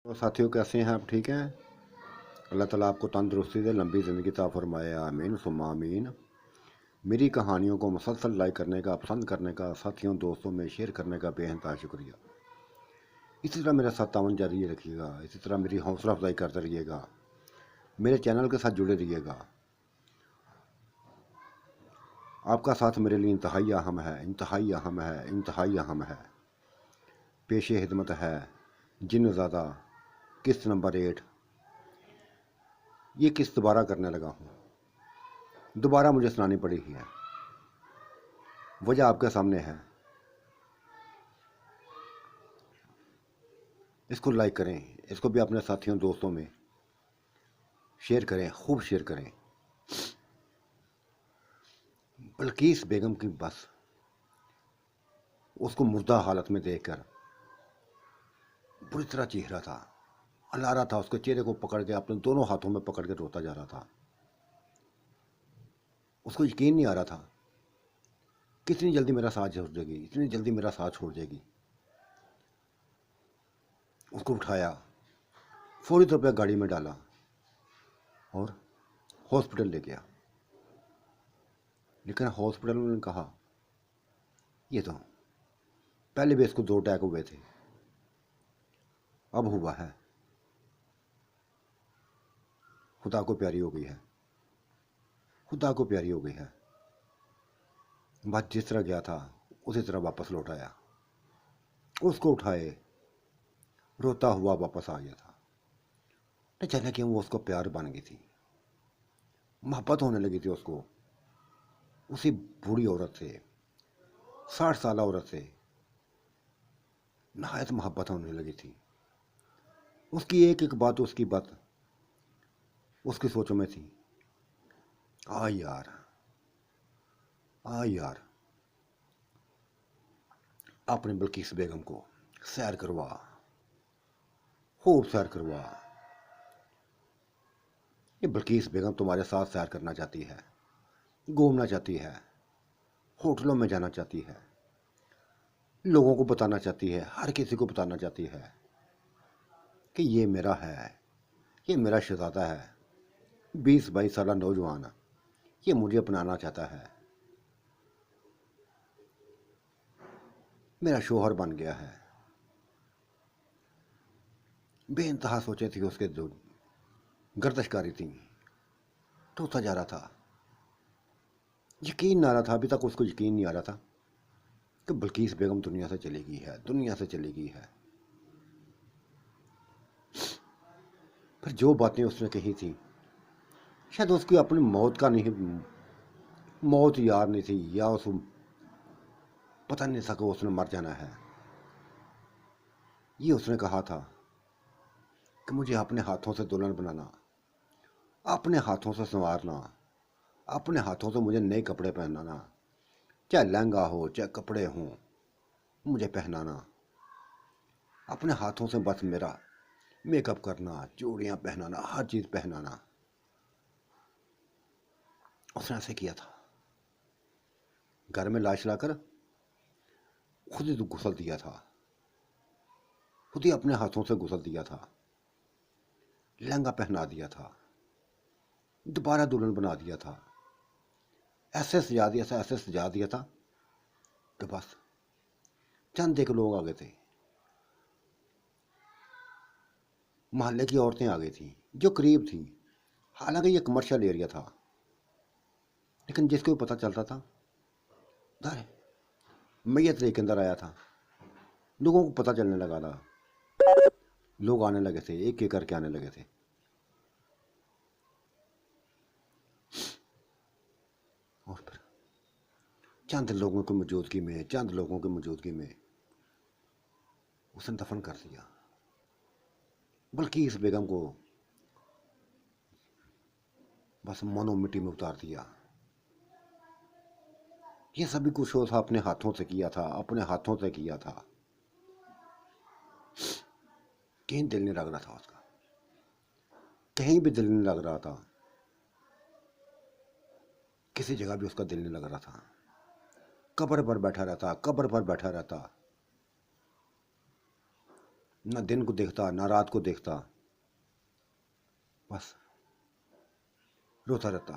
तो साथियों, कैसे हैं आप? ठीक हैं? अल्लाह ताला आपको तंदुरुस्ती दे, लंबी ज़िंदगी अता फरमाए, आमीन सुम्मा आमीन। मेरी कहानियों को मुसलसल लाइक करने का, पसंद करने का, साथियों दोस्तों में शेयर करने का बेइंतहा शुक्रिया। इसी तरह मेरा साथ तावन जारी रखिएगा। इसी तरह मेरी हौसला अफजाई करते रहिएगा। मेरे चैनल के साथ जुड़े रहिएगा। आपका साथ मेरे लिए इंतहाई अहम है, इंतहाई अहम है, इंतहाई अहम है। पेशे हिदमत है जिन ज़्यादा, किस्त नंबर 8। ये किस्त दोबारा करने लगा हूँ। दोबारा मुझे सुनानी पड़ी है। वजह आपके सामने है। इसको लाइक करें, इसको भी अपने साथियों दोस्तों में शेयर करें, खूब शेयर करें। बल्कीस बेगम की बस उसको मुर्दा हालत में देखकर बुरी तरह चीख रहा था, अल्लाह रहा था। उसके चेहरे को पकड़ के अपने दोनों हाथों में पकड़ के रोता जा रहा था। उसको यकीन नहीं आ रहा था कितनी जल्दी मेरा साथ छोड़ देगी, इतनी जल्दी मेरा साथ छोड़ देगी। उसको उठाया, फौरी तौर पर गाड़ी में डाला और हॉस्पिटल ले गया। लेकिन हॉस्पिटल में उन्होंने कहा, ये तो पहले भी इसको 2 अटैक हुए थे, अब हुआ है। खुदा को प्यारी हो गई है, खुदा को प्यारी हो गई है। बात जिस तरह गया था उसी तरह वापस लौट आया। उसको उठाए, रोता हुआ वापस आ गया था। न जाने क्यों वो उसको प्यार बन गई थी, मोहब्बत होने लगी थी उसको उसी बूढ़ी औरत से, 60 साल औरत से नहायत मोहब्बत होने लगी थी। उसकी एक एक बात, उसकी बात उसकी सोचों में थी। आ यार, आ यार, अपने बल्कीस बेगम को सैर करवा, खूब सैर करवा। ये बल्कीस बेगम तुम्हारे साथ सैर करना चाहती है, घूमना चाहती है, होटलों में जाना चाहती है, लोगों को बताना चाहती है, हर किसी को बताना चाहती है कि ये मेरा है, ये मेरा शहजादा है, 20-22 साल नौजवान, ये मुझे अपनाना चाहता है, मेरा शोहर बन गया है। बेइंतहा सोचे थी उसके, जो गर्दशकारी थी, टूटा जा रहा था। यकीन ना रहा था, अभी तक उसको यकीन नहीं आ रहा था कि बल्कीस बेगम दुनिया से चली गई है, दुनिया से चली गई है। फिर जो बातें उसने कही थी, शायद उसकी अपनी मौत का नहीं, मौत याद नहीं थी, या उस पता नहीं था कि उसने मर जाना है। ये उसने कहा था कि मुझे अपने हाथों से दुल्हन बनाना, अपने हाथों से संवारना, अपने हाथों से मुझे नए कपड़े पहनाना, चाहे लहंगा हो चाहे कपड़े हों, मुझे पहनाना। अपने हाथों से बस मेरा मेकअप करना, चूड़ियाँ पहनाना, हर चीज़ पहनाना। उसने ऐसे किया था। घर में लाश लाकर खुद ही तो गुसल दिया था, खुद ही अपने हाथों से गुसल दिया था, लहंगा पहना दिया था, दोबारा दुल्हन बना दिया था, ऐसे सजा दिया था, ऐसे सजा दिया था कि बस चंद एक लोग आ गए थे, मोहल्ले की औरतें आ गई थी जो करीब थी। हालांकि ये कमर्शियल एरिया था, लेकिन जिसको पता चलता था अरे मैयत लेके अंदर आया था, लोगों को पता चलने लगा था। लोग आने लगे थे, एक एक करके आने लगे थे। और फिर चंद लोगों की मौजूदगी में, चंद लोगों की मौजूदगी में उसने दफन कर दिया। बल्कि इस बेगम को बस मनो मिट्टी में उतार दिया। ये सभी कुछ वो था अपने हाथों से किया था, अपने हाथों से किया था। कहीं दिल नहीं लग रहा था उसका, कहीं भी दिल नहीं लग रहा था, किसी जगह भी उसका दिल नहीं लग रहा था। कब्र पर बैठा रहता, कब्र पर बैठा रहता। ना दिन को देखता ना रात को देखता, बस रोता रहता,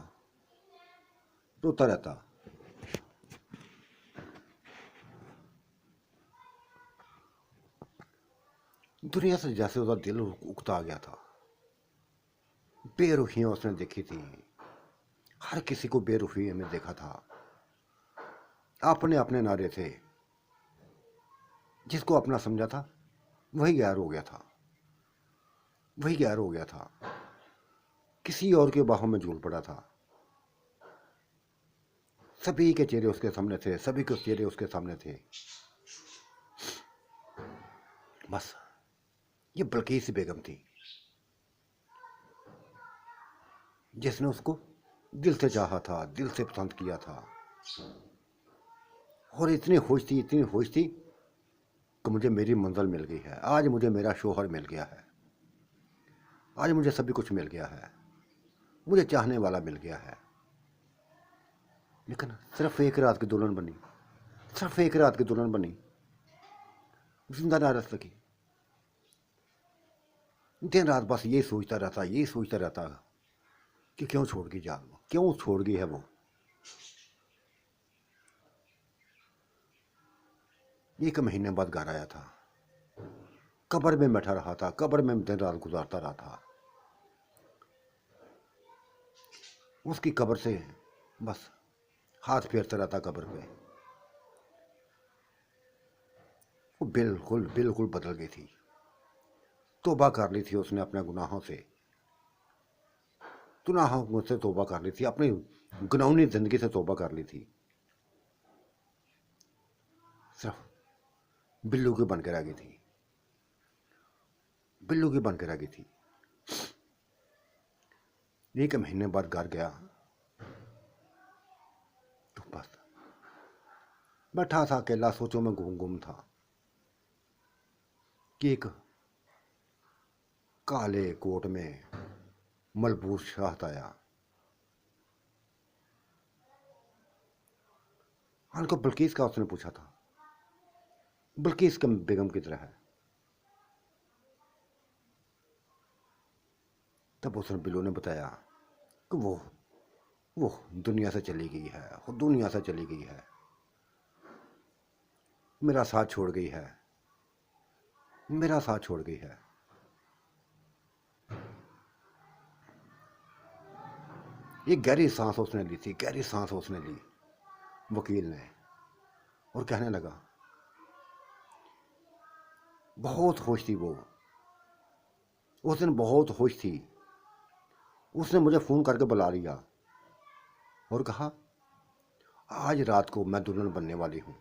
रोता रहता। दुनिया से जैसे उसका दिल उकता गया था। बेरुखियां उसने देखी थी, हर किसी को बेरुखी में देखा था। अपने अपने नारे थे, जिसको अपना समझा था वही गैर हो गया था, वही गैर हो गया था, किसी और के बाहों में झूल पड़ा था। सभी के चेहरे उसके सामने थे, सभी के चेहरे उसके सामने थे। बस ये बल्कीस बेगम थी, जिसने उसको दिल से चाहा था, दिल से पसंद किया था। और इतनी खुश थी, इतनी खुश थी कि मुझे मेरी मंजिल मिल गई है। आज मुझे मेरा शोहर मिल गया है, आज मुझे सभी कुछ मिल गया है, मुझे चाहने वाला मिल गया है। लेकिन सिर्फ एक रात की दुल्हन बनी, सिर्फ एक रात की दुल्हन बनी, जिंदा ना रह सकी। दिन रात बस यही सोचता रहता, यही सोचता रहता कि क्यों छोड़ गई जान, क्यों छोड़ गई है वो। एक महीने बाद घर आया था, कब्र में बैठा रहा था, कब्र में दिन रात गुजारता रहा था। उसकी कब्र से बस हाथ फेरता रहता कब्र पे। वो बिल्कुल बिल्कुल बदल गई थी। तौबा कर ली थी उसने अपने गुनाहों से, गुनाहों से तौबा कर ली थी, अपनी गुनाहनी जिंदगी से तौबा कर ली थी। सिर्फ बिल्लू की बन के रह गई थी, बिल्लू की बन के रह गई थी। एक महीने बाद घर गया तो बस बैठा था अकेला, सोचों में गुम गुम था कि एक काले कोट में मलबूस शाह आया। उनको बल्कीस का उसने पूछा था, बल्कीस का बेगम की तरह है। तब उसने बिल्लू ने बताया कि वो दुनिया से चली गई है, वो दुनिया से चली गई है, मेरा साथ छोड़ गई है, मेरा साथ छोड़ गई है। ये गहरी सांस उसने ली थी, गहरी सांस उसने ली, वकील ने, और कहने लगा, बहुत खुश थी वो, उस दिन बहुत खुश थी। उसने मुझे फ़ोन करके बुला लिया और कहा, आज रात को मैं दुल्हन बनने वाली हूँ,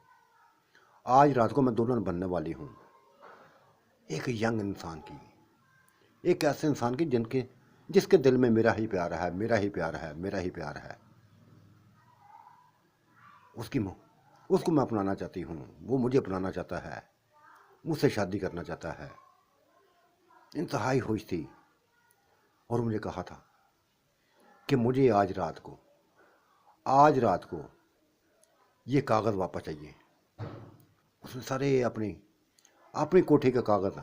आज रात को मैं दुल्हन बनने वाली हूँ। एक यंग इंसान की, एक ऐसे इंसान की जिसके दिल में मेरा ही प्यार है, मेरा ही प्यार है, मेरा ही प्यार है। उसको मैं अपनाना चाहती हूँ, वो मुझे अपनाना चाहता है, मुझसे शादी करना चाहता है। इंतहाई खुश थी और मुझे कहा था कि मुझे आज रात को ये कागज़ वापस चाहिए। उसने सारे अपनी अपनी कोठी के कागज़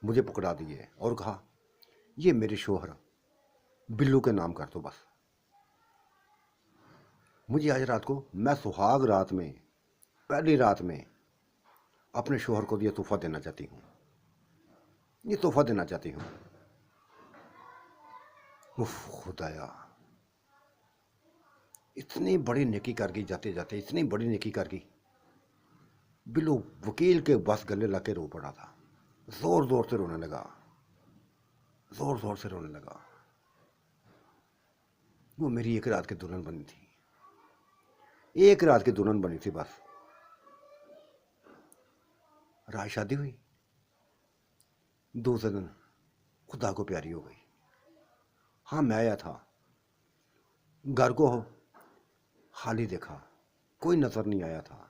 मुझे पकड़ा दिए और कहा, ये मेरे शोहर बिल्लू के नाम कर दो बस। मुझे आज रात को, मैं सुहाग रात में, पहली रात में अपने शोहर को ये तोहफा देना चाहती हूँ, ये तोहफा देना चाहती हूँ। उफ खुदाया, इतनी बड़ी नेकी कर गई, जाते जाते इतनी बड़ी नेकी कर गई। बिल्लू वकील के बस गले लग के रो पड़ा था, जोर जोर से रोने लगा, जोर जोर से रोने लगा। वो मेरी एक रात की दुल्हन बनी थी, एक रात की दुल्हन बनी थी बस। रात शादी हुई, दूसरे दिन खुदा को प्यारी हो गई। हाँ मैं आया था, घर को खाली देखा, कोई नजर नहीं आया था,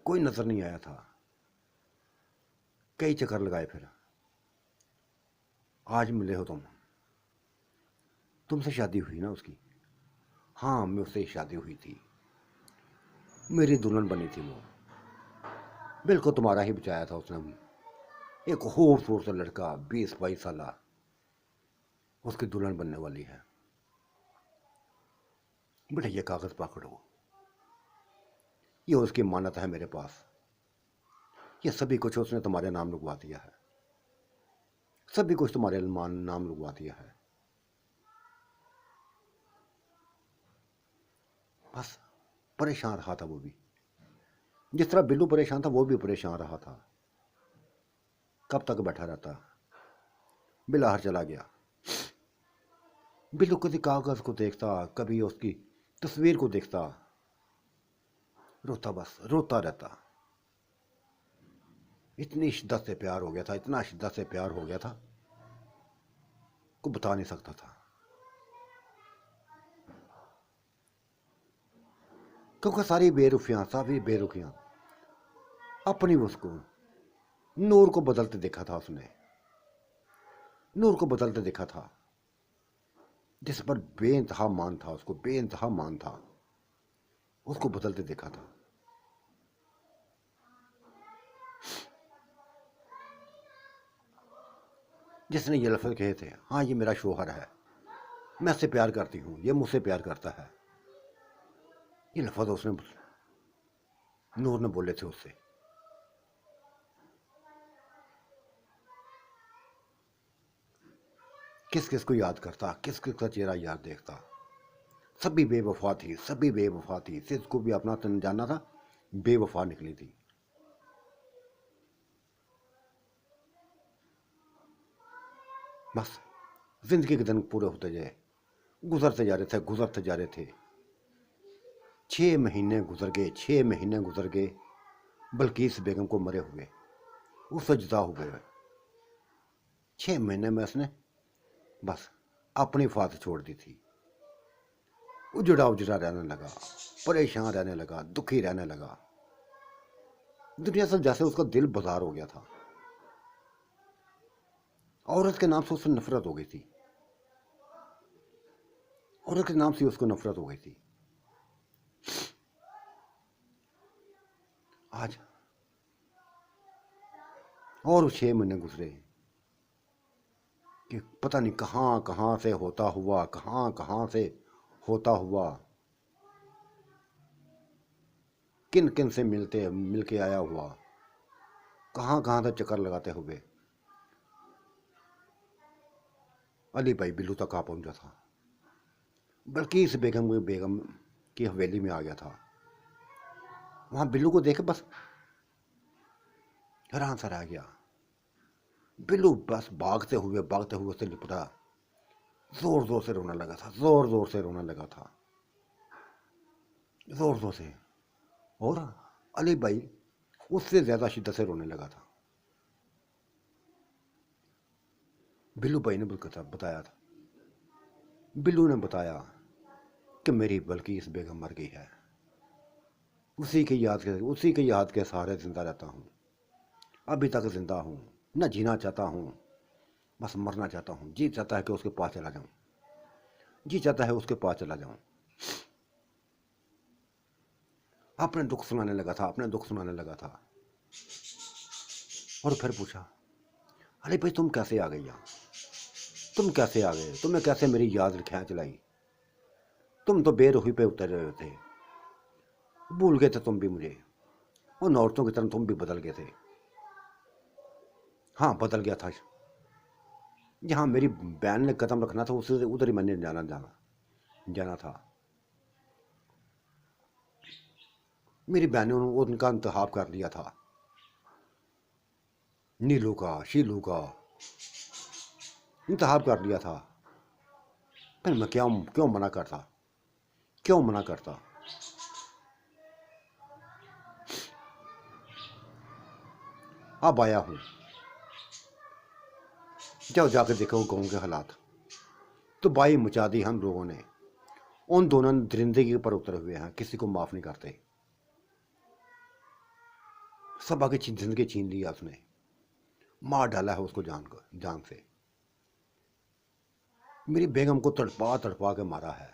कोई नजर नहीं आया था। कई चक्कर लगाए, फिर आज मिले हो तुमसे शादी हुई ना उसकी? हाँ मैं उससे शादी हुई थी, मेरी दुल्हन बनी थी वो। बिल्कुल तुम्हारा ही बचाया था उसने। एक खूबसूरत लड़का 20-22 साल, उसकी दुल्हन बनने वाली है। बेटा ये कागज पकड़ो, ये उसकी मान्यता है मेरे पास। ये सभी कुछ उसने तुम्हारे नाम लिखवा दिया है, सभी कुछ तुम्हारे नाम लिखवा दिया है। बस परेशान रहा था वो भी, जिस तरह बिल्लू परेशान था वो भी परेशान रहा था। कब तक बैठा रहता। बिलाहर चला गया। बिल्लू कभी कागज को देखता, कभी उसकी तस्वीर को देखता, रोता, बस रोता रहता। इतनी शिद्दत से प्यार हो गया था, इतना शिद्दत से प्यार हो गया था, को बता नहीं सकता था। क्योंकि सारी बेरुखियां अपनी उसको नूर को बदलते देखा था। उसने नूर को बदलते देखा था, जिस पर बेइंतहा मान था, उसको बेइंतहा मान था, उसको बदलते देखा था। जिसने ये लफ्ज़ कहे थे, हाँ ये मेरा शोहर है, मैं उससे प्यार करती हूँ, ये मुझसे प्यार करता है, ये लफ्ज़ उसने नूर ने बोले थे उससे। किस किस को याद करता, किस किस का चेहरा याद देखता। सभी बेवफा थी, सभी बेवफा थी, सिर्फ को भी अपना तन जाना था, बेवफा निकली थी। बस जिंदगी के दिन पूरे होते जाए, गुजरते जा रहे थे, गुजरते जा रहे थे। 6 महीने गुजर गए, 6 महीने गुजर गए बल्कीस बेगम को मरे हुए, उससे जुदा हुए। 6 महीने में उसने बस अपनी फात छोड़ दी थी। उजड़ा उजड़ा रहने लगा, परेशान रहने लगा, दुखी रहने लगा। दुनिया से जैसे उसका दिल बाजार हो गया था। औरत के नाम से उससे नफरत हो गई थी, औरत के नाम से उसको नफरत हो गई थी। आज और 6 महीने गुजरे कि पता नहीं कहाँ कहाँ से होता हुआ, कहाँ कहाँ से होता हुआ, किन किन से मिल के आया हुआ, कहाँ कहाँ से चक्कर लगाते हुए अली भाई बिल्लू तक आ पहुंचा था। बल्किस बेगम की हवेली में आ गया था। वहां बिल्लू को देख बस हैरान सा रह गया। बिल्लू बस भागते हुए उससे लिपटा, जोर जोर से रोने लगा था, जोर जोर से रोने लगा था, जोर जोर से। और अली भाई उससे ज्यादा शिद्दत से रोने लगा था। बिल्लू भाई ने बताया था, बिल्लू ने बताया कि मेरी बल्किस बेगम मर गई है, उसी की याद के सहारे जिंदा रहता हूँ, अभी तक जिंदा हूँ, न जीना चाहता हूँ, बस मरना चाहता हूँ। जी चाहता है कि उसके पास चला जाऊँ, जी चाहता है उसके पास चला जाऊँ। अपने दुख सुनाने लगा था, अपने दुख सुनाने लगा था। और फिर पूछा, अरे भाई तुम कैसे आ गई यहाँ, तुम कैसे आ गए, तुम्हें कैसे मेरी याद खींच लाई, तुम तो बेरुखी पे उतर रहे थे, भूल गए थे तुम भी मुझे, उन औरतों की तरह तुम भी बदल गए थे। हाँ बदल गया था, जहाँ मेरी बहन ने कदम रखना था उसे उधर ही मैंने जाना था। मेरी बहनों ने उनका इंतखाब कर लिया था, नीलू का, शीलू का इंतखाब कर लिया था। फिर मैं क्यों क्यों मना करता, क्यों मना करता। अब आया हूँ, जब जाकर देखो गाँव के हालात, तो बाई मचा दी हम लोगों ने। उन दोनों दरिंदगी पर उतरे हुए हैं, किसी को माफ नहीं करते। सब आगे जिंदगी छीन लिया उसने, मार डाला है उसको जान से। मेरी बेगम को तड़पा तड़पा के मारा है।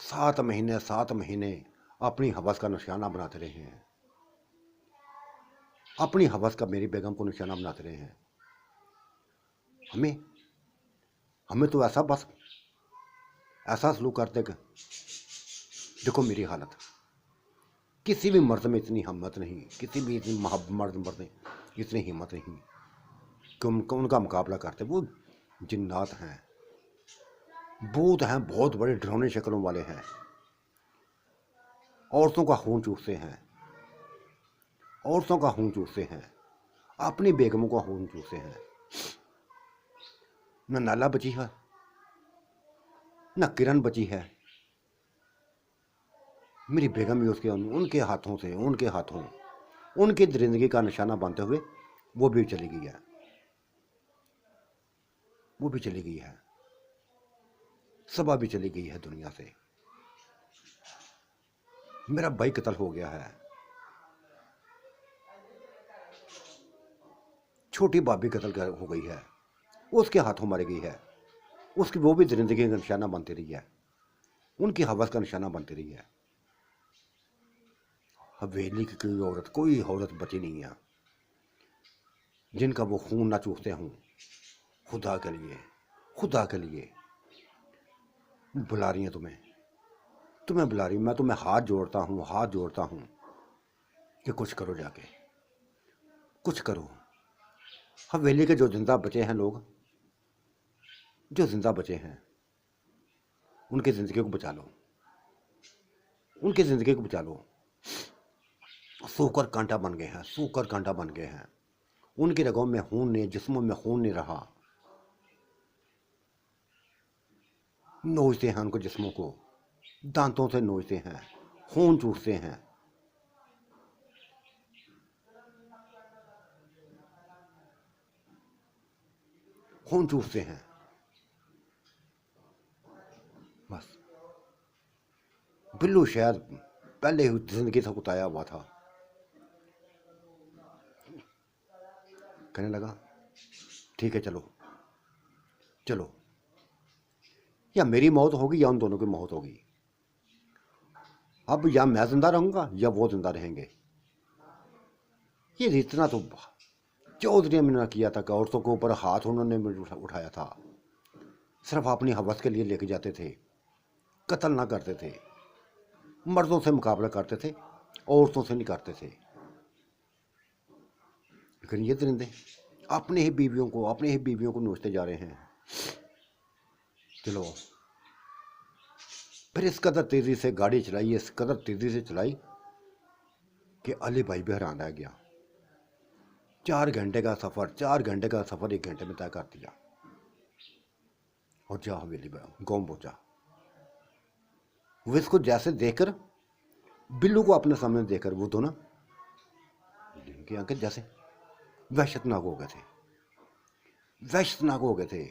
7 महीने अपनी हवस का निशाना बनाते रहे हैं, अपनी हवस का मेरी बेगम को निशाना बनाते रहे हैं। हमें हमें तो ऐसा बस ऐसा सलूक करते कि देखो मेरी हालत, किसी भी मर्द में इतनी हिम्मत नहीं, किसी भी इतनी मर्द में इतनी हिम्मत नहीं कि उनका मुकाबला करते। वो जिन्नात हैं, भूत हैं, बहुत बड़े डरावने शक्लों वाले हैं, औरतों का खून चूसते हैं, औरतों का खून चूसते हैं, अपनी बेगमों का खून चूसते हैं। न नाला बची है, न किरण बची है। मेरी बेगम भी उसके उनके हाथों उनकी जिंदगी का निशाना बनते हुए वो भी चली गई है, वो भी चली गई है, सबा भी चली गई है दुनिया से। मेरा भाई कत्ल हो गया है, छोटी भाभी कत्ल हो गई है, उसके हाथों मारी गई है। उसकी वो भी जिंदगी का निशाना बनती रही है, उनकी हवस का निशाना बनती रही है। हवेली की कोई औरत बची नहीं है जिनका वो खून ना चूसते हूँ। खुदा के लिए, खुदा के लिए बुला रही हैं तुम्हें बुला रही। मैं तुम्हें हाथ जोड़ता हूँ कि कुछ करो, जाके कुछ करो। हवेली के जो जिंदा बचे हैं लोग, जो जिंदा बचे हैं, उनकी ज़िंदगी को बचा लो, उनकी ज़िंदगी को बचा लो। सूकर कांटा बन गए हैं, सूकर कांटा बन गए हैं। उनकी रगों में खून नहीं, जिस्मों में खून नहीं रहा। नोचते हैं उनको, जिस्मों को दांतों से नोचते हैं, खून चूसते हैं। खून चूसते हैं बस। बिल्लू शायद पहले ही जिंदगी से कुताया हुआ था, कहने लगा ठीक है चलो चलो, या मेरी मौत होगी या उन दोनों की मौत होगी। अब या मैं जिंदा रहूंगा या वो जिंदा रहेंगे। ये इतना तो चौधरी ने किया था कि औरतों के ऊपर हाथ उन्होंने उठाया था, सिर्फ अपनी हवस के लिए लेके जाते थे, कत्ल ना करते थे। मर्दों से मुकाबला करते थे, औरतों से नहीं करते थे। लेकिन ये दरिंदे अपने ही बीवियों को नोचते जा रहे हैं। चलो, फिर इस कदर तेजी से गाड़ी चलाई, इस कदर तेजी से चलाई कि अली भाई भी हैरान रह गया। 4 घंटे का सफर 1 घंटे में तय कर दिया और जा हवेली गाँव पहुंचा। वो इसको जैसे देखकर, बिल्लू को अपने सामने देखकर, वो दोनों की आंखें जैसे वहशतनाक हो गए थे, वहशतनाक हो गए थे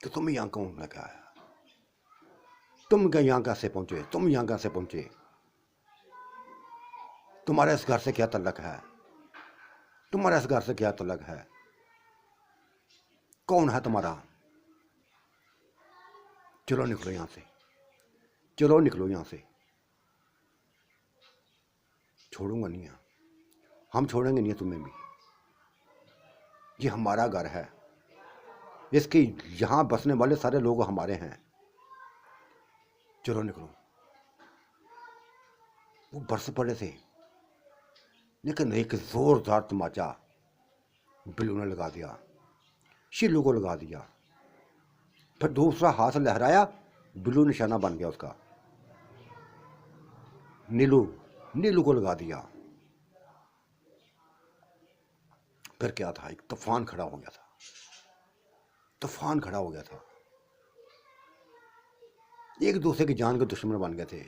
कि तुम यहाँ कौन लगा आया, तुम यहाँ कैसे पहुंचे, तुम यहाँ कैसे पहुंचे, तुम्हारे इस घर से क्या तल्लक है, तुम्हारे इस घर से क्या तल्लक है, कौन है तुम्हारा, चलो निकलो यहाँ से, चलो निकलो यहाँ से। छोड़ूंगा नहीं, हम छोड़ेंगे नहीं तुम्हें भी, ये हमारा घर है, इसके यहाँ बसने वाले सारे लोग हमारे हैं, चलो निकलो। वो बरस पड़े थे, लेकिन एक जोरदार तमाचा बिल्लू ने लगा दिया, शिल्लू को लगा दिया। फिर दूसरा हाथ लहराया, बिल्लू निशाना बन गया उसका, नीलू को लगा दिया। फिर क्या था, एक तूफान खड़ा हो गया था, तूफान खड़ा हो गया था। एक दूसरे की जान के दुश्मन बन गए थे।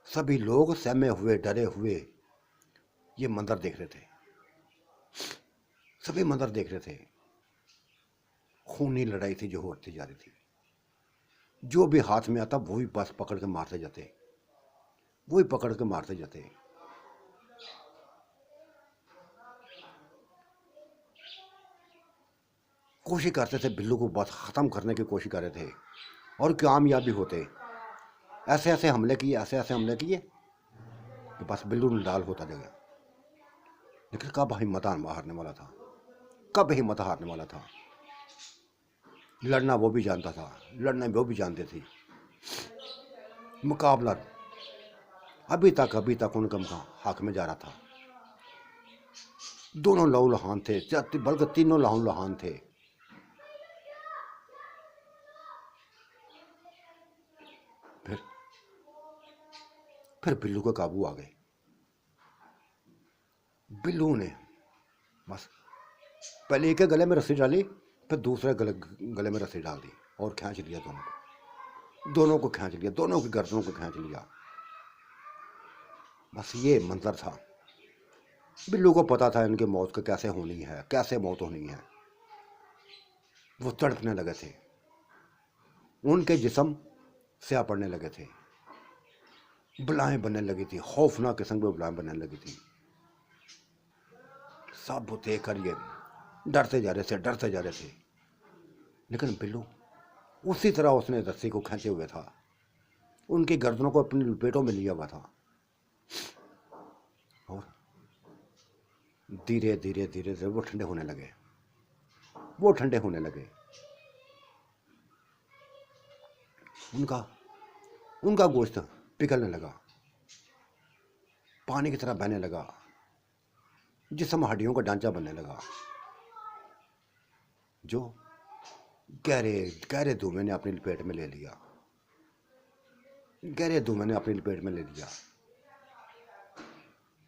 सभी लोग सहमे हुए, डरे हुए ये मंजर देख रहे थे, सभी मंजर देख रहे थे। खूनी लड़ाई थी जो होती जा रही थी। जो भी हाथ में आता वही बस पकड़ के मारते जाते, वही पकड़ के मारते जाते। कोशिश करते थे बिल्लू को बस खत्म करने की कोशिश कर रहे थे, और कामयाब भी होते। ऐसे ऐसे हमले किए, ऐसे ऐसे हमले किए कि बस बिल्लू निडाल होता जगह। लेकिन कब हिम्मत हारने वाला था, कब हिम्मत हारने वाला था। लड़ना वो भी जानता था, लड़ना वो भी जानते थे। मुकाबला अभी तक उनका हक में जा रहा था। दोनों लहू लहान थे, बल्कि तीनों लहू लहान थे। फिर फिर बिल्लू को काबू आ गए। बिल्लू ने बस पहले एक के गले में रस्सी डाली, फिर दूसरे गले में रस्सी डाल दी और खींच लिया। दोनों को खींच लिया, दोनों की गर्दनों को खींच लिया। बस ये मंजर था। बिल्लू को पता था इनकी मौत को कैसे होनी है, कैसे मौत होनी है। वो तड़पने लगे थे, उनके जिस्म स्याह पड़ने लगे थे, बलाएं बनने लगी थी, खौफनाक किस्म की बलाएं बनने लगी थी। सब देख कर ये डरते जा रहे थे। लेकिन बिल्लू उसी तरह उसने रस्सी को खींचे हुए था, उनकी गर्दनों को अपनी लपेटों में लिया हुआ था। और धीरे धीरे धीरे धीरे वो ठंडे होने लगे, वो ठंडे होने लगे। उनका गोश्त पिघलने लगा, पानी की तरह बहने लगा, जिसम हड्डियों का ढांचा बनने लगा। जो गहरे गहरे धुएं ने अपनी लपेट में ले लिया, गहरे धुएं ने अपनी लपेट में ले लिया।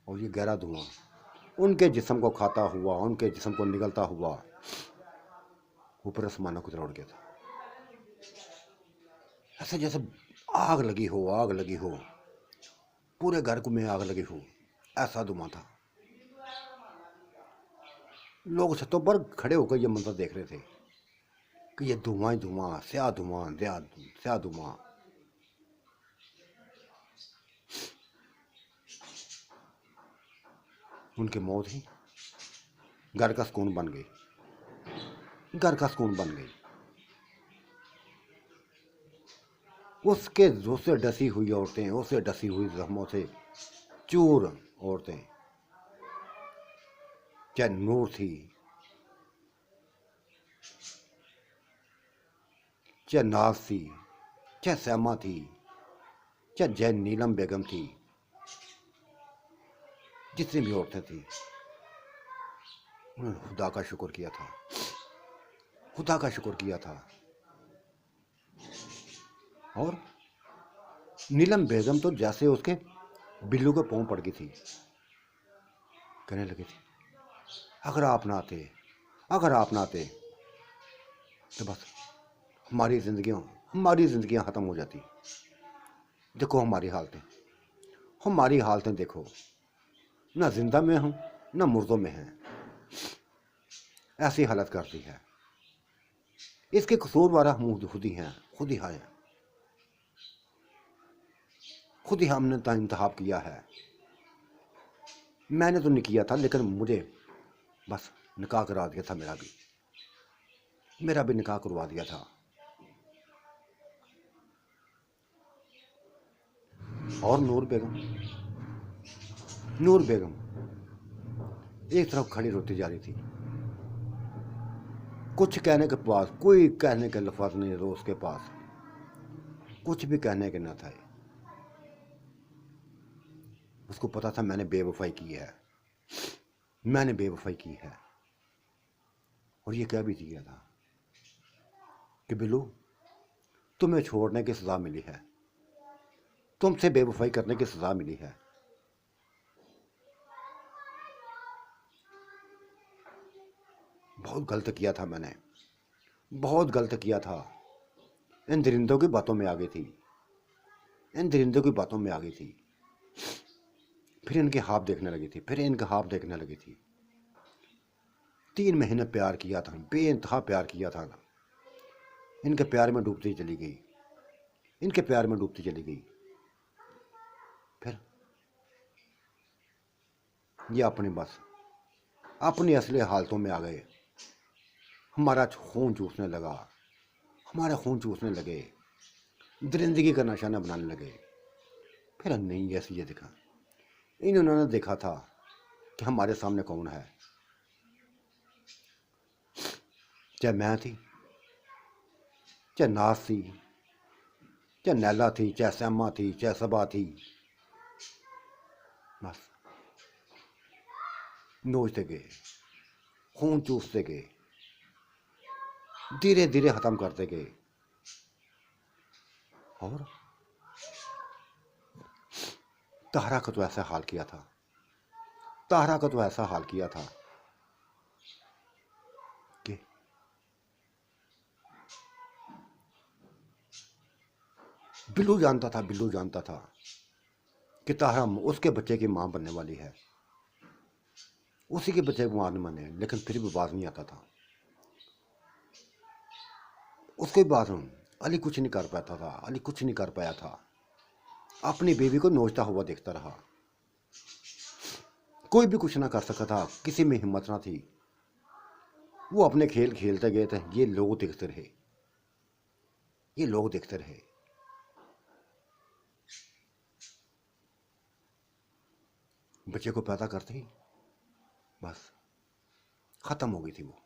और ये गहरा धुआं उनके जिस्म को खाता हुआ, उनके जिस्म को निगलता हुआ ऊपर आसमानों की तरफ उड़ गया था। ऐसे जैसे आग लगी हो, आग लगी हो, पूरे घर को में आग लगी हो, ऐसा धुआं था। लोग छतों पर खड़े होकर ये मंजर देख रहे थे कि ये धुआं ही धुआं, स्याह धुआं, स्याह धुआं। उनकी मौत ही घर का सुकून बन गई, घर का सुकून बन गई। उसके उससे डसी हुई औरतें, उससे डसी हुई जख्मों से चूर औरतें, चाहे नूर थी, चाहे नाज थी, चाहे सैमा थी, चाहे जैन नीलम बेगम थी, जितनी भी औरतें थी, उन्होंने खुदा का शुक्र किया था, खुदा का शुक्र किया था। और नीलम बेगम तो जैसे उसके बिल्लू के पाँव पड़ गई थी, कहने लगी थी अगर आप ना आते, अगर आप ना आते तो बस हमारी जिंदगियां ख़त्म हो जाती। देखो हमारी हालतें देखो, ना जिंदा में हूँ ना मुर्दों में हैं, ऐसी हालत करती है। इसके कसूरवार हम खुद ही हैं, खुद ही हैं, खुद ही हमने इंतखाब किया है। मैंने तो नहीं किया था, लेकिन मुझे बस निकाह करा दिया था, मेरा भी निकाह करवा दिया था। और नूर बेगम एक तरफ खड़ी रोती जा रही थी। कुछ कहने के पास, कोई कहने के लफ्ज नहीं थे उसके पास, कुछ भी कहने के न था। उसको पता था मैंने बेवफाई की है, मैंने बेवफाई की है। और ये कह भी दिया था कि बिल्लू तुम्हें छोड़ने की सज़ा मिली है, तुमसे बेवफाई करने की सज़ा मिली है। बहुत गलत किया था मैंने, बहुत गलत किया था। इन दरिंदों की बातों में आ गई थी, इन दरिंदों की बातों में आ गई थी। फिर इनके ख्वाब देखने लगी थी, फिर इनके ख्वाब देखने लगी थी। 3 महीने प्यार किया था, बेइंतहा प्यार किया था। इनके प्यार में डूबती चली गई, इनके प्यार में डूबती चली गई। फिर ये अपनी असली हालतों में आ गए। हमारा खून चूसने लगा, हमारा खून चूसने लगे। दरिंदगी का निशाना बनाने लगे। फिर नहीं जैसे ये देखा, इन्होंने देखा था कि हमारे सामने कौन है। चाहे मैं थी, चाहे नाज थी, चाहे नैला थी, चाहे सैमा थी, चाहे सबा थी, बस नोचते गए, खून चूसते गए, धीरे धीरे खत्म करते गए। और तारा का तो ऐसा हाल किया था, तारा का तो ऐसा हाल किया था कि बिल्लू जानता था, बिल्लू जानता था कि तारा उसके बच्चे की मां बनने वाली है, उसी के बच्चे को मारने माने, लेकिन फिर भी बात नहीं आता था। उसके बाद अली कुछ नहीं कर पाता था, अली कुछ नहीं कर पाया था, अपनी बीवी को नोचता हुआ देखता रहा। कोई भी कुछ ना कर सका था, किसी में हिम्मत ना थी। वो अपने खेल खेलते गए थे, ये लोग देखते रहे, ये लोग देखते रहे। बच्चे को पैदा करते ही बस खत्म हो गई थी वो,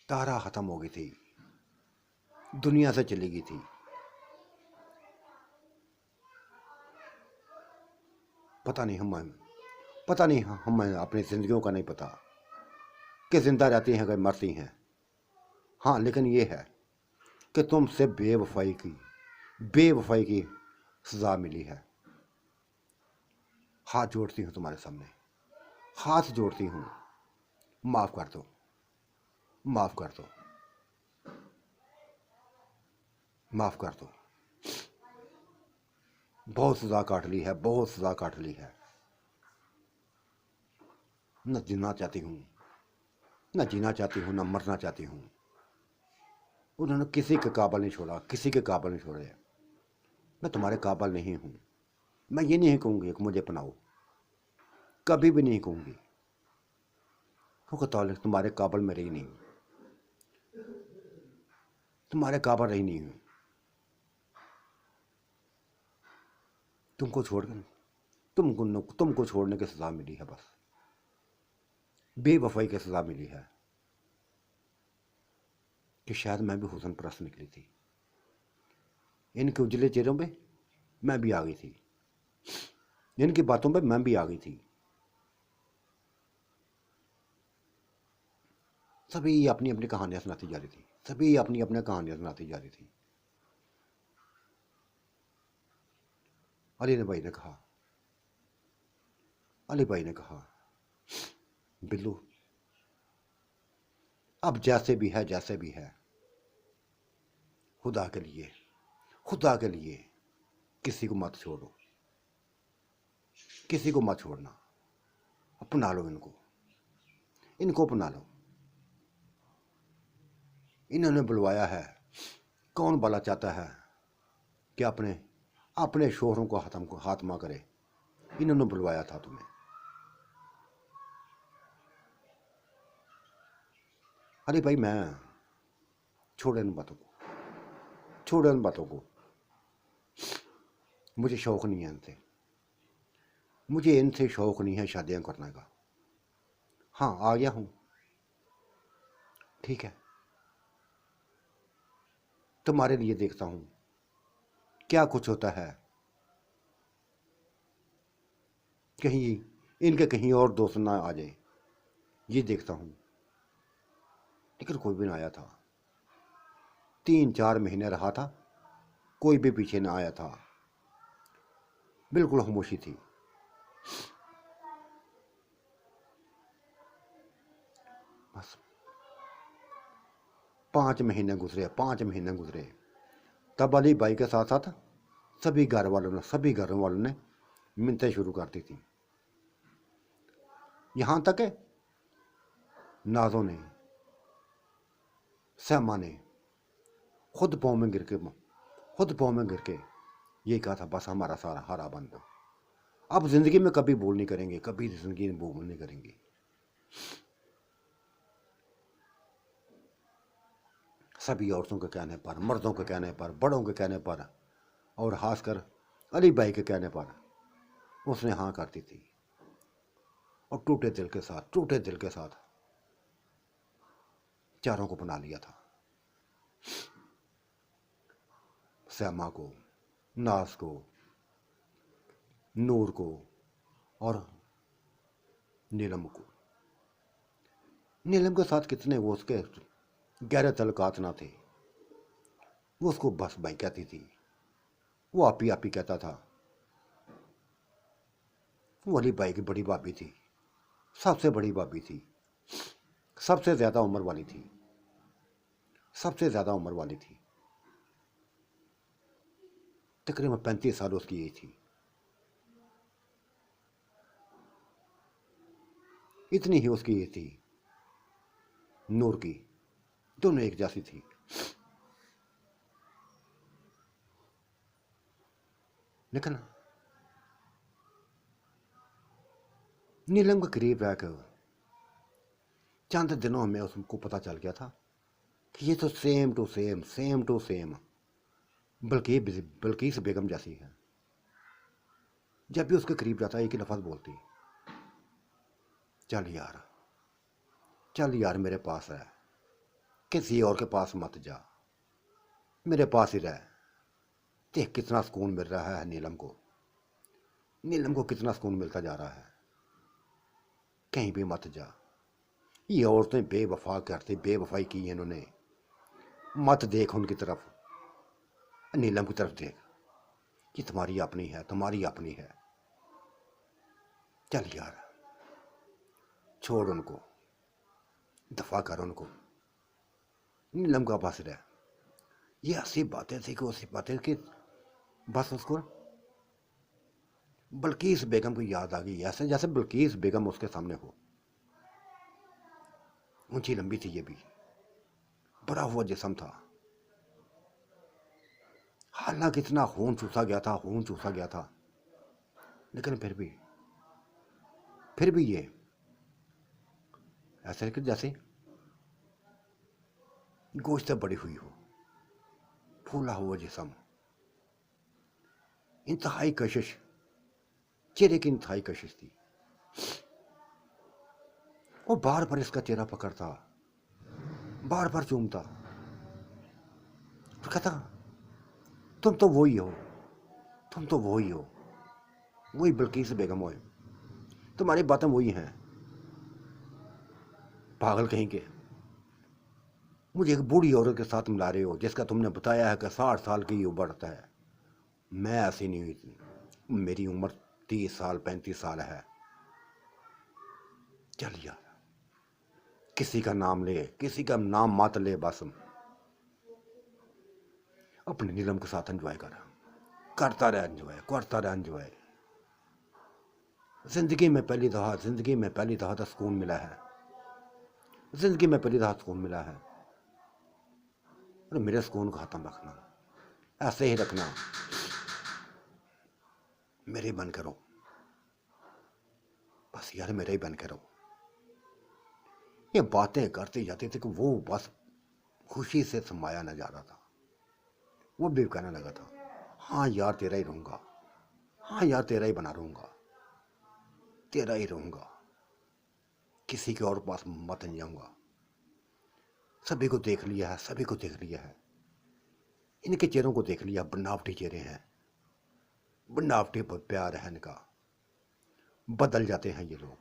तारा खत्म हो गई थी, दुनिया से चली गई थी। पता नहीं हम अपनी जिंदगियों का नहीं पता कि जिंदा रहती हैं कि मरती हैं। हाँ, लेकिन ये है कि तुमसे बेवफाई की सजा मिली है। हाथ जोड़ती हूँ तुम्हारे सामने, हाथ जोड़ती हूँ, माफ कर दो, माफ कर दो, माफ कर दो। बहुत सजा काट ली है, बहुत सजा काट ली है। न जीना चाहती हूँ, न जीना चाहती हूँ, न मरना चाहती हूँ। उन्होंने किसी के काबिल नहीं छोड़ा, किसी के काबिल नहीं छोड़े। मैं तुम्हारे काबिल नहीं हूँ। मैं ये नहीं कहूँगी कि मुझे अपनाओ, कभी भी नहीं कहूँगी, क्योंकि तुम्हारे काबिल में रही नहीं हूँ, तुम्हारे काबिल रही नहीं हूँ। तुमको छोड़ने की सजा मिली है, बस बेवफाई की सजा मिली है कि शायद मैं भी हुस्न परस्त निकली थी। इनके उजले चेहरों पे मैं भी आ गई थी, इनकी बातों पे मैं भी आ गई थी। सभी अपनी अपनी कहानियां सुनाती जा रही थी, सभी अपनी अपनी कहानियां सुनाती जा रही थी। अली भाई ने कहा, अली भाई ने कहा, बिल्लू अब जैसे भी है, जैसे भी है, खुदा के लिए, खुदा के लिए किसी को मत छोड़ो, किसी को मत छोड़ना, अपना लो इनको, इनको अपना लो। इन्होंने बुलवाया है, कौन भला चाहता है कि अपने अपने शोहरों को हाथमा करे। इन्होंने बुलवाया था तुम्हें। अरे भाई, मैं छोड़े इन बातों को, छोड़ो इन बातों को। मुझे शौक नहीं है इनसे, मुझे इनसे शौक नहीं है शादियां करने का। हाँ, आ गया हूं, ठीक है, तुम्हारे लिए देखता हूं क्या कुछ होता है, कहीं इनके कहीं और दोस्त ना आ जाए, ये देखता हूं। लेकिन कोई भी ना आया था, 3-4 महीने रहा था, कोई भी पीछे ना आया था, बिल्कुल खामोशी थी। बस 5 महीने गुजरे, 5 महीने गुजरे। तब अली भाई के साथ साथ सभी घरों वालों ने मिन्नतें शुरू कर दी थी। यहां तक है नाजों ने, सहमा ने खुद पाँव में गिर के ये कहा था, बस हमारा सारा हारा बन दो, अब जिंदगी में कभी भूल नहीं करेंगे, कभी जिंदगी में भूल नहीं करेंगे। सभी औरतों के कहने पर, मर्दों के कहने पर, बड़ों के कहने पर और खासकर अली भाई के कहने पर उसने हाँ करती थी। और टूटे दिल के साथ चारों को बना लिया था। श्यामा को, नाज को, नूर को और नीलम को। नीलम के साथ कितने वो उसके गहरे तल्लुकात ना थे, वो उसको बस भाई कहती थी। वो आप ही कहता था। वो अली भाई की बड़ी भाभी थी, सबसे बड़ी भाभी थी, सबसे ज़्यादा उम्र वाली थी, सबसे ज़्यादा उम्र वाली थी। तकरीबन 35 साल उसकी एज थी। इतनी ही उसकी एज थी नूर की। दोनों एक जैसी थी। लेकिन नीलम के करीब रहकर चंद दिनों में उसको पता चल गया था कि ये तो सेम टू सेम बल्कीस बेगम जैसी है। जब भी उसके करीब जाता एक ही लफ्ज़ बोलती, चल यार, चल यार मेरे पास है, किसी और के पास मत जा, मेरे पास ही रह। देख कितना सुकून मिल रहा है नीलम को, नीलम को कितना सुकून मिलता जा रहा है। कहीं भी मत जा। ये औरतें बेवफा करती, बेवफाई की है इन्होंने। मत देख उनकी तरफ, नीलम की तरफ देख कि तुम्हारी अपनी है, तुम्हारी अपनी है। चल यार, छोड़ उनको, दफा कर उनको, नीलम का बस रह। ये ऐसी बातें थी कि ऐसी बातें कि बस उसको बल्कीस बेगम की याद आ गई, ऐसे जैसे बल्कीस बेगम उसके सामने हो। ऊंची लंबी थी ये भी, बड़ा हुआ जिस्म था। हालांकि इतना खून चूसा गया था, खून चूसा गया था, लेकिन फिर भी ये ऐसे कि जैसे गोश्त से बड़ी हुई हो, फूला हुआ जिस्म, इंतहाई कशिश, चेहरे की इंतहाई कशिश थी। वो बार बार इसका चेहरा पकड़ता, बार बार चूमता और कहता, तुम तो वही हो, तुम तो वही हो, वही बल्कीस बेगम हो, तुम्हारी बातें वही हैं। पागल कहीं के, मुझे एक बूढ़ी औरत के साथ मिला रहे हो जिसका तुमने बताया है कि 60 साल की उम्र है। मैं ऐसी नहीं हुई थी, मेरी उम्र 30 साल 35 साल है। चल यार, किसी का नाम ले, किसी का नाम मत ले, बस अपने नीलम के साथ एंजॉय कर, करता रह एंजॉय, करता रह एंजॉय। जिंदगी में पहली दफा तो सुकून मिला है, जिंदगी में पहली दफा सुकून मिला है। और मेरे सुकून को खत्म रखना, ऐसे ही रखना, मेरे बन करो, बस यार मेरे ही बन करो। ये बातें करती जाती थी कि वो बस खुशी से समाया न जा रहा था। वो भी कहने लगा था, हाँ यार तेरा ही रहूंगा, हाँ यार तेरा ही बना रहूंगा, तेरा ही रहूंगा, किसी के और पास मत नहीं जाऊंगा। सभी को देख लिया है, सभी को देख लिया है, इनके चेहरों को देख लिया, बनावटी चेहरे हैं, बनावटी पर प्यार है इनका, बदल जाते हैं ये लोग।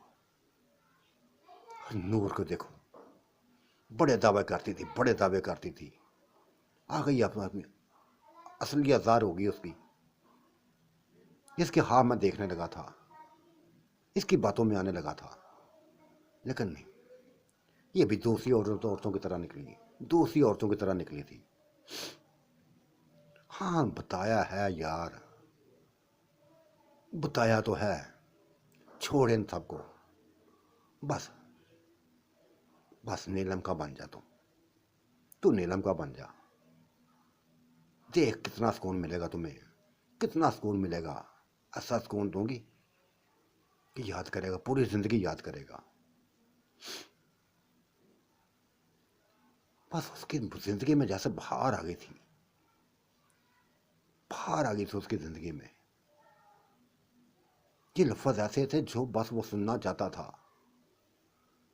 नूर को देखो, बड़े दावे करती थी, बड़े दावे करती थी, आ गई अपनी असलियत ज़ाहिर होगी उसकी। इसके हाँ मैं देखने लगा था, इसकी बातों में आने लगा था, लेकिन नहीं, ये भी दूसरी औरतों की तरह निकली, दूसरी औरतों की तरह निकली थी। हाँ बताया है यार, बताया तो है, छोड़ इन सबको, बस बस नीलम का बन जा, तू नीलम का बन जा। देख कितना सुकून मिलेगा तुम्हें, कितना सुकून मिलेगा। ऐसा सुकून दूंगी कि याद करेगा, पूरी जिंदगी याद करेगा। बस उसकी जिंदगी में जैसे बाहर आ गई थी, बाहर आ गई थी उसकी जिंदगी में। ये लफ्ज ऐसे थे जो बस वो सुनना चाहता था,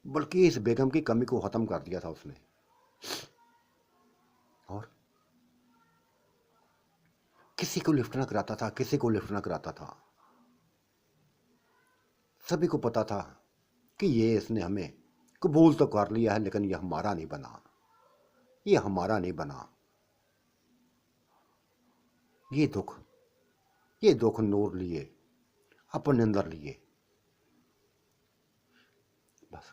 बल्कि इस बेगम की कमी को खत्म कर दिया था उसने। और किसी को लिफ्ट ना कराता था, किसी को लिफ्ट ना कराता था। सभी को पता था कि ये इसने हमें कबूल तो कर लिया है, लेकिन ये हमारा नहीं बना, ये हमारा नहीं बना। ये दुख, ये दुख नूर लिए, अपने अंदर लिए, बस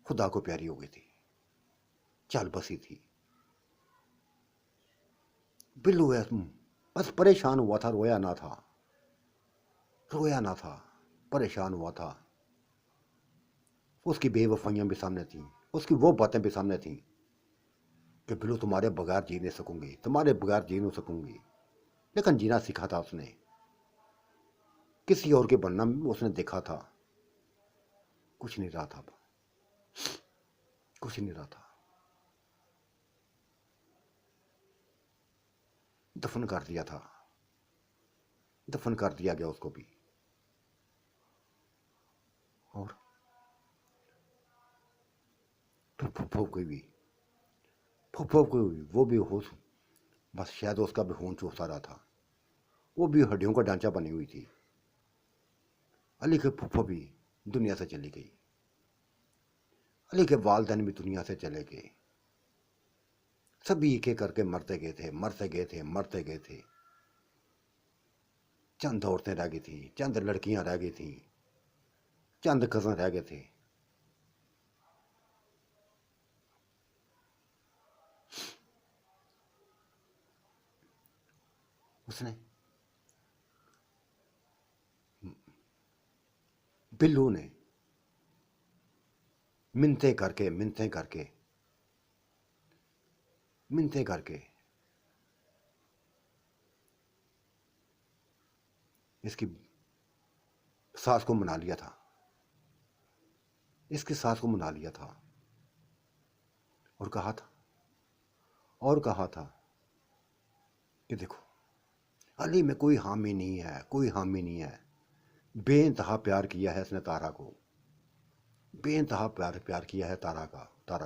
खुदा को प्यारी हो गई थी, चल बसी थी। बिल्लू है, बस परेशान हुआ था, रोया ना था, रोया ना था, परेशान हुआ था। उसकी बेवफाइयां भी सामने थी, उसकी वो बातें भी सामने थी कि बिल्लू तुम्हारे बगैर जी नहीं सकूंगी, तुम्हारे बगैर जी नहीं सकूंगी। लेकिन जीना सीखा था उसने, किसी और के बनना उसने देखा था। कुछ नहीं रहा था, कुछ नहीं रहा था। दफन कर दिया था, दफन कर दिया गया उसको भी। और फिर फुफ्फो की भी, फुफ्फो की वो भी होश, बस शायद उसका भी खून चूसा रहा था, वो भी हड्डियों का ढांचा बनी हुई थी। अली के फुफ्फो भी दुनिया से चली गई, अली के वालदैन भी दुनिया से चले गए। सभी एक एक करके मरते गए थे, मरते गए थे, मरते गए थे। चंद औरतें रह गई थी, चंद लड़कियां रह गई थी, चंद कज़न रह गए थे। उसने, बिल्लू ने मिन्नतें करके, मिन्नतें करके, मिन्नतें करके इसकी सास को मना लिया था, इसकी सास को मना लिया था। और कहा था, और कहा था कि देखो, अली में कोई हामी नहीं है, कोई हामी नहीं है। बेइंतहा प्यार किया है इसने तारा को, बेइंतहा प्यार प्यार किया है तारा का।